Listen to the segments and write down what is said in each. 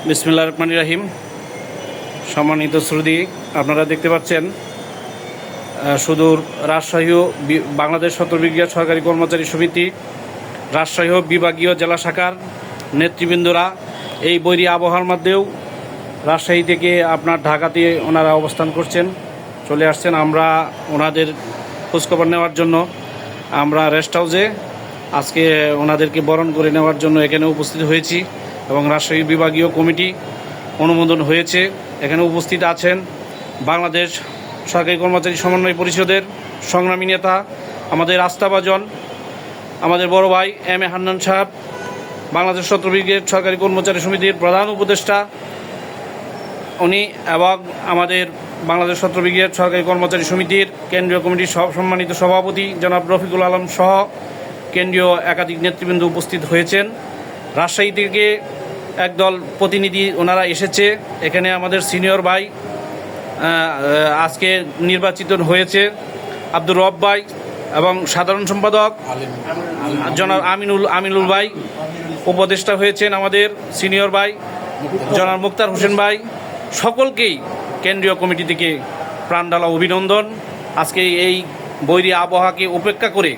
বিসমিল্লাহির রহমানির রহিম। সম্মানিত শ্রোতা, আপনারা দেখতে পাচ্ছেন সুদূর রাজশাহী বাংলাদেশ সতর্কবিজ্ঞান সরকারি কর্মচারী সমিতি রাজশাহী বিভাগীয় জেলা শাখার নেতৃবৃন্দরা এই বৈরী আবহাওয়ার মধ্যেও রাজশাহী থেকে আপনার ঢাকাতে ওনারা অবস্থান করছেন, চলে আসছেন। আমরা ওনাদের খোঁজখবর নেওয়ার জন্য আমরা রেস্ট হাউসে আজকে ওনাদেরকে বরণ করে নেওয়ার জন্য এখানে উপস্থিত হয়েছি এবং রাজশাহী বিভাগীয় কমিটি অনুমোদন হয়েছে। এখানে উপস্থিত আছেন বাংলাদেশ সরকারি কর্মচারী সমন্বয় পরিষদের সংগ্রামী নেতা, আমাদের আস্থাভাজন, আমাদের বড় ভাই এম এ হান্নান সাহেব, বাংলাদেশ সতর্কবিজ্ঞান সরকারি কর্মচারী সমিতির প্রধান উপদেষ্টা উনি, এবং আমাদের বাংলাদেশ সতর্কবিজ্ঞান সরকারি কর্মচারী সমিতির কেন্দ্রীয় কমিটির সম্মানিত সভাপতি জনাব রফিকুল আলম সহ কেন্দ্রীয় একাধিক নেতৃবৃন্দ উপস্থিত হয়েছেন। রাজশাহী থেকে একদল প্রতিনিধি ওনারা এসেছে। এখানে আমাদের সিনিয়র ভাই আজকে নির্বাচিত হয়েছে আব্দুর রব ভাই, এবং সাধারণ সম্পাদক জনাব আমিনুল ভাই, উপদেষ্টা হয়েছেন আমাদের সিনিয়র ভাই জনাব মুক্তার হোসেন ভাই। সকলকেই কেন্দ্রীয় কমিটি থেকে প্রাণঢালা অভিনন্দন। আজকে এই বৈরী আবহাওয়াকে উপেক্ষা করে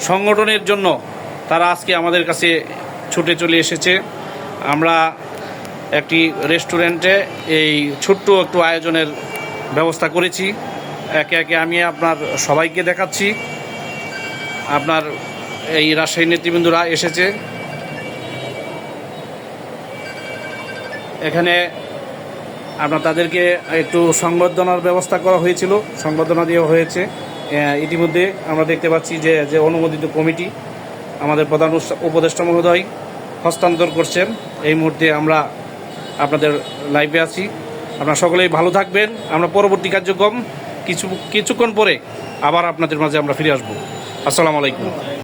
সংগঠনের জন্য তারা আজকে আমাদের কাছে ছুটে চলে এসেছে। আমরা একটি রেস্টুরেন্টে এই ছোট্ট একটু আয়োজনের ব্যবস্থা করেছি। একে একে আমি আপনার সবাইকে দেখাচ্ছি। আপনার এই রাজশাহী নেতৃবৃন্দরা এসেছে। এখানে আপনার তাদেরকে একটু সংবর্ধনার ব্যবস্থা করা হয়েছিল, সংবর্ধনা দেওয়া হয়েছে। ইতিমধ্যে আমরা দেখতে পাচ্ছি যে অনুমোদিত কমিটি আমাদের প্রধান উপদেষ্টা মহোদয় হস্তান্তর করছেন। এই মুহূর্তে আমরা আপনাদের লাইভে আছি। আপনারা সকলেই ভালো থাকবেন। আমরা পরবর্তী কার্যক্রম কিছুক্ষণ পরে আবার আপনাদের মাঝে আমরা ফিরে আসবো। আসসালামু আলাইকুম।